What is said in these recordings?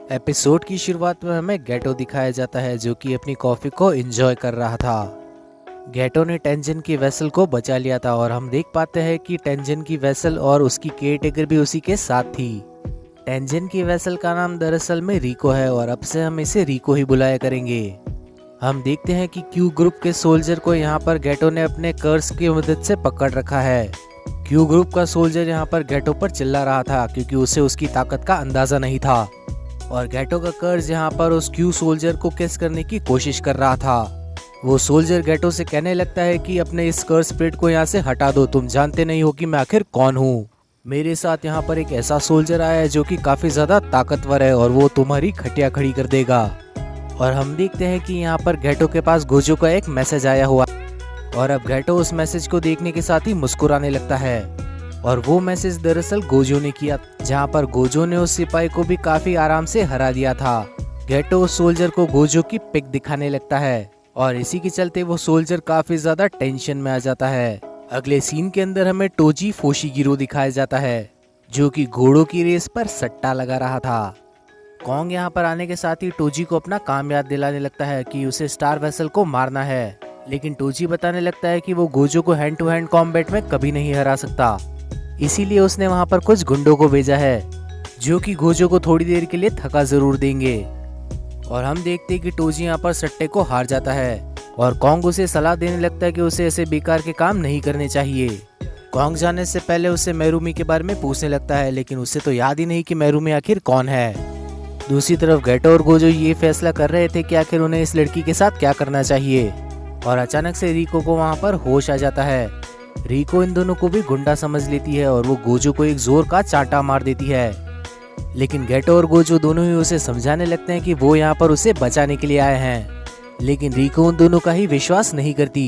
Episode की शुरुआत में हमें गेटो दिखाया जाता है जो कि अपनी कॉफी को एंजॉय कर रहा था। गेटो ने टेंजन की वेसल को बचा लिया था और हम देख पाते हैं कि टेंजन की वेसल और उसकी केयरटेकर भी उसी के साथ थी। टेंजन की वेसल का नाम दरअसल में रिको है और अब से हम इसे रिको ही बुलाया करेंगे। हम देखते हैं कि क्यू ग्रुप के सोल्जर को यहाँ पर गेटो ने अपने कर्स की मदद से पकड़ रखा है। क्यू ग्रुप का सोल्जर यहाँ पर गेटो पर चिल्ला रहा था क्योंकि उसे उसकी ताकत का अंदाजा नहीं था और गेटो का कर्ज यहाँ पर उस क्यू सोल्जर को किस करने की कोशिश कर रहा था। वो सोल्जर गेटो से कहने लगता है कि अपने इस कर्ज स्पिरिट को यहाँ से हटा दो, तुम जानते नहीं हो कि मैं आखिर कौन हूँ। मेरे साथ यहाँ पर एक ऐसा सोल्जर आया है जो कि काफी ज्यादा ताकतवर है और वो तुम्हारी खटिया खड़ी कर देगा। और हम देखते हैं कि यहाँ पर गेटो के पास गोजो का एक मैसेज आया हुआ और अब गेटो उस मैसेज को देखने के साथ ही मुस्कुराने लगता है और वो मैसेज दरअसल गोजो ने किया, जहाँ पर गोजो ने उस सिपाही को भी काफी आराम से हरा दिया था। गेटो उस सोल्जर को गोजो की पिक दिखाने लगता है और इसी के चलते वो सोल्जर काफी ज्यादा टेंशन में आ जाता है। अगले सीन के अंदर हमें टोजी फोशिगिरो दिखाया जाता है जो कि घोड़ों की रेस पर सट्टा लगा रहा था। कॉन्ग यहाँ पर आने के साथ ही टोजी को अपना काम याद दिलाने लगता है कि उसे स्टार वेसल को मारना है, लेकिन टोजी बताने लगता है कि वो गोजो को हैंड टू हैंड कॉम्बैट में कभी नहीं हरा सकता, इसीलिए उसने वहां पर कुछ गुंडों को भेजा है जो कि गोजो को थोड़ी देर के लिए थका जरूर देंगे। और हम देखते हैं कि टोजी यहाँ पर सट्टे को हार जाता है और कॉन्ग उसे सलाह देने लगता है कि उसे ऐसे बेकार के काम नहीं करने चाहिए। कॉन्ग जाने से पहले उससे मेरुमी के बारे में पूछने लगता है, लेकिन उसे तो याद ही नहीं कि मेरुमी आखिर कौन है। दूसरी तरफ गेटो और गोजो ये फैसला कर रहे थे कि आखिर उन्हें इस लड़की के साथ क्या करना चाहिए और अचानक से रिको को वहाँ पर होश आ जाता है। रिको इन दोनों को भी गुंडा समझ लेती है और वो गोजो को एक जोर का चांटा मार देती है, लेकिन गेटो और गोजो दोनों ही उसे समझाने लगते हैं कि वो यहाँ पर उसे बचाने के लिए आए हैं। लेकिन रिको उन दोनों का ही विश्वास नहीं करती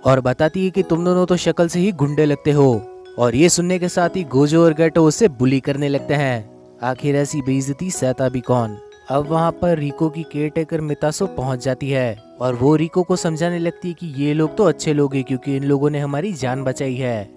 और बताती है कि तुम दोनों तो शक्ल से ही गुंडे लगते हो। और ये सुनने के साथ ही गोजो और गेटो उसे बुली करने लगते हैं। आखिर ऐसी बेइज्जती सहता भी कौन। अब वहाँ पर रिको की केयरटेकर मितासो पहुँच जाती है और वो रिको को समझाने लगती है कि ये लोग तो अच्छे लोग हैं क्योंकि इन लोगों ने हमारी जान बचाई है।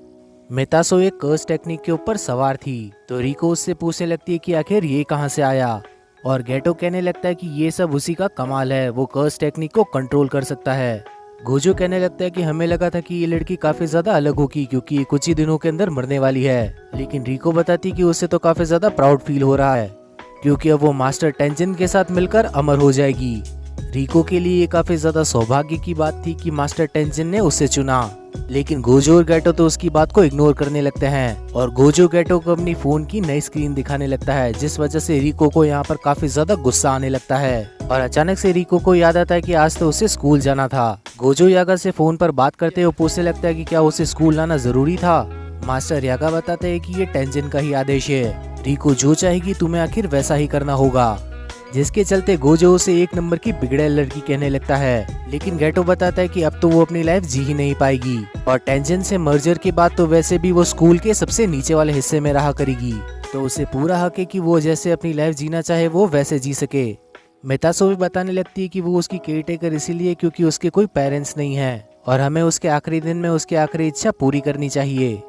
मितासो एक कर्स टेक्निक के ऊपर सवार थी तो रिको उससे पूछने लगती है कि आखिर ये कहाँ से आया और गेटो कहने लगता है कि ये सब उसी का कमाल है, वो कर्स टेक्निक को कंट्रोल कर सकता है। गोजो कहने लगता है कि हमें लगा था कि ये लड़की काफी ज्यादा अलग होगी क्योंकि ये कुछ ही दिनों के अंदर मरने वाली है, लेकिन रिको बताती कि उसे तो काफी ज्यादा प्राउड फील हो रहा है क्योंकि अब वो मास्टर टेंजन के साथ मिलकर अमर हो जाएगी। रिको के लिए ये काफी ज्यादा सौभाग्य की बात थी कि मास्टर टेंजन ने उसे चुना, लेकिन गोजो और गेटो तो उसकी बात को इग्नोर करने लगते हैं और गोजो गेटो को अपनी फोन की नई स्क्रीन दिखाने लगता है, जिस वजह से रिको को यहाँ पर काफी ज्यादा गुस्सा आने लगता है। और अचानक से रिको को याद आता है कि आज तो उसे स्कूल जाना था। गोजो यागा से फोन पर बात करते हुए पूछने लगता है कि क्या उसे स्कूल लाना जरूरी था। मास्टर यागा बताते हैं कि ये टेंजन का ही आदेश है, रिको जो चाहेगी तुम्हें आखिर वैसा ही करना होगा, जिसके चलते गोजो उसे एक नंबर की बिगड़ैल लड़की कहने लगता है। लेकिन गेटो बताता है कि अब तो वो अपनी लाइफ जी ही नहीं पाएगी और टेंजन से मर्जर के बाद तो वैसे भी वो स्कूल के सबसे नीचे वाले हिस्से में रहा करेगी, तो उसे पूरा हक है कि वो जैसे अपनी लाइफ जीना चाहे वो वैसे जी सके। मितासो भी बताने लगती है कि वो उसकी केयरटेकर इसीलिए क्योंकि उसके कोई पेरेंट्स नहीं है और हमें उसके आखिरी दिन में उसकी आखिरी इच्छा पूरी करनी चाहिए।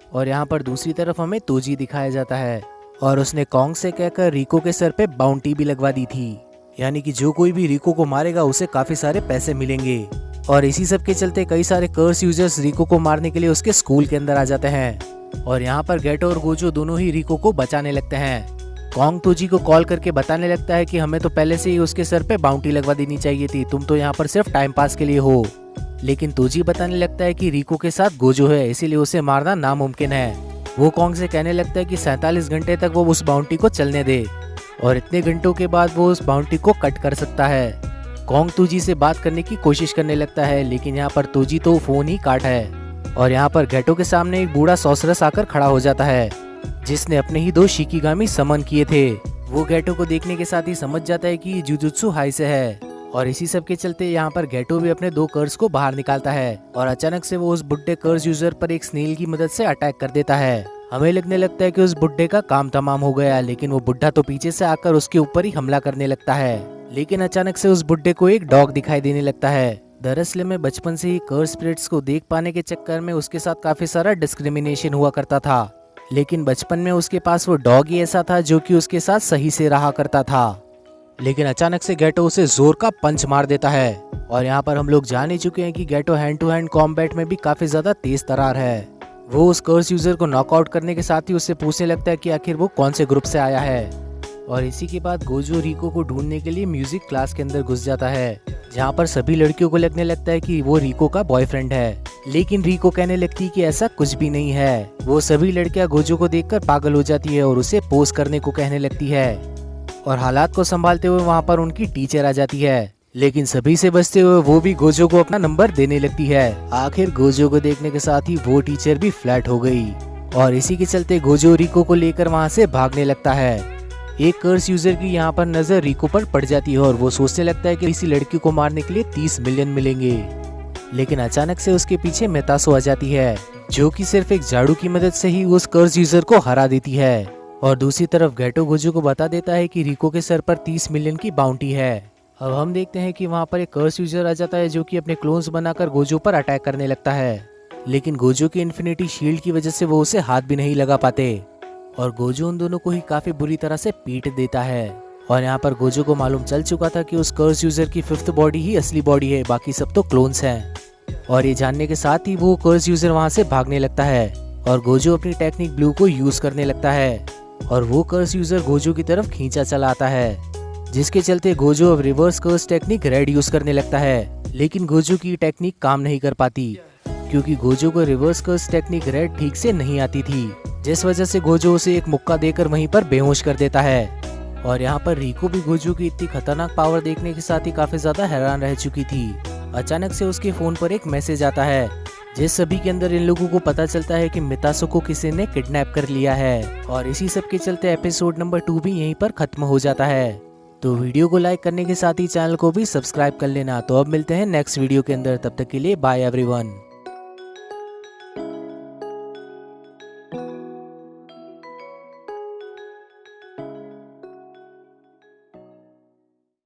और यहाँ पर दूसरी तरफ हमें तोजी दिखाया जाता है और उसने कॉन्ग से कहकर रिको के सर पे बाउंटी भी लगवा दी थी, यानी कि जो कोई भी रिको को मारेगा उसे काफी सारे पैसे मिलेंगे। और इसी सब के चलते कई सारे कर्स यूजर्स रिको को मारने के लिए उसके स्कूल के अंदर आ जाते हैं और यहाँ पर गेटो और गोजो दोनों ही रिको को बचाने लगते हैं। कॉन्ग तोजी को कॉल करके बताने लगता है कि हमें तो पहले से ही उसके सर पे बाउंटी लगवा देनी चाहिए थी, तुम तो यहाँ पर सिर्फ टाइम पास के लिए हो। लेकिन तोजी बताने लगता है कि रिको के साथ गोजो है इसीलिए उसे मारना नामुमकिन है। वो कॉन्ग से कहने लगता है कि 47 घंटे तक वो उस बाउंटी को चलने दे और इतने घंटों के बाद वो उस बाउंटी को कट कर सकता है। कॉन्ग तोजी से बात करने की कोशिश करने लगता है, लेकिन यहाँ पर तोजी तो फोन ही काट है और यहाँ पर गेटो के सामने एक बूढ़ा सॉसरस आकर खड़ा हो जाता है जिसने अपने ही 2 शिकिगामी समन किए थे। वो गेटो को देखने के साथ ही समझ जाता है कि ये जुजुत्सु हाई से है और इसी सब के चलते यहाँ पर गेटो भी अपने 2 कर्स को बाहर निकालता है और अचानक से वो उस बुड्ढे कर्स यूजर पर एक स्नेल की मदद से अटैक कर देता है। हमें लगने लगता है कि उस बुड्ढे का काम तमाम हो गया, लेकिन वो बुड्ढा तो पीछे से आकर उसके ऊपर ही हमला करने लगता है। लेकिन अचानक से उस बुड्ढे को एक डॉग दिखाई देने लगता है। दरअसल में बचपन से ही कर्स स्पिरिट्स को देख पाने के चक्कर में उसके साथ काफी सारा डिस्क्रिमिनेशन हुआ करता था, लेकिन बचपन में उसके पास वो डॉग ही ऐसा था जो कि उसके साथ सही से रहा करता था। लेकिन अचानक से गेटो उसे जोर का पंच मार देता है। और यहाँ पर हम लोग जान ही चुके हैं कि गेटो हैंड टू हैंड कॉम्बैट में भी काफी ज्यादा तेज तरार है। वो उस कर्स यूजर को नॉकआउट करने के साथ ही उससे पूछने लगता है कि आखिर वो कौन से ग्रुप से आया है। और इसी के बाद गोजो रिको को ढूंढने के लिए म्यूजिक क्लास के अंदर घुस जाता है, जहाँ पर सभी लड़कियों को लगने लगता है कि वो रिको का बॉयफ्रेंड है। लेकिन रिको कहने लगती है कि ऐसा कुछ भी नहीं है। वो सभी लड़कियां गोजो को देखकर पागल हो जाती है और उसे पोज करने को कहने लगती है। और हालात को संभालते हुए वहाँ पर उनकी टीचर आ जाती है, लेकिन सभी से बचते हुए वो भी गोजो को अपना नंबर देने लगती है। आखिर गोजो को देखने के साथ ही वो टीचर भी फ्लैट हो गई और इसी के चलते गोजो रिको को लेकर वहाँ से भागने लगता है। एक कर्स यूजर की यहाँ पर नजर रिको पर पड़ जाती है और वो सोचने लगता है कि इसी लड़की को मारने के लिए 30 मिलियन मिलेंगे। लेकिन अचानक से उसके पीछे मितासो आ जाती है, जो कि सिर्फ एक झाड़ू की मदद से ही उस कर्स यूजर को हरा देती है। और दूसरी तरफ गेटो गोजो को बता देता है कि रिको के सर पर 30 मिलियन की बाउंटी है। अब हम देखते हैं कि वहाँ पर एक कर्स यूजर आ जाता है, जो कि अपने क्लोन्स बनाकर गोजो पर अटैक करने लगता है। लेकिन गोजो की इन्फिनिटी शील्ड की वजह से वो उसे हाथ भी नहीं लगा पाते और गोजो उन दोनों को ही काफी बुरी तरह से पीट देता है। और यहाँ पर गोजो को मालूम चल चुका था कि उस कर्स यूजर की 5th बॉडी ही असली बॉडी है, बाकी सब तो क्लोन्स हैं। और ये जानने के साथ ही वो कर्स यूजर वहाँ से भागने लगता है और गोजो अपनी टेक्निक ब्लू को यूज करने लगता है और वो कर्स यूजर गोजो की तरफ खींचा चला आता है, जिसके चलते गोजो अब reverse curse technique red use करने लगता है। लेकिन गोजो की टेक्निक काम नहीं कर पाती, क्योंकि गोजो को रिवर्स कर्स टेक्निक रेड ठीक से नहीं आती थी, जिस वजह से गोजो उसे एक मुक्का देकर वहीं पर बेहोश कर देता है। और यहाँ पर रिको भी गोजो की इतनी खतरनाक पावर देखने के साथ ही काफी ज्यादा हैरान रह चुकी थी। अचानक से उसके फोन पर एक मैसेज आता है, जिस सभी के अंदर इन लोगों को पता चलता है कि मितासो को किसी ने किडनैप कर लिया है। और इसी सब के चलते एपिसोड नंबर 2 भी यहीं पर खत्म हो जाता है। तो वीडियो को लाइक करने के साथ ही चैनल को भी सब्सक्राइब कर लेना। तो अब मिलते हैं नेक्स्ट वीडियो के अंदर, तब तक के लिए बाय एवरीवन।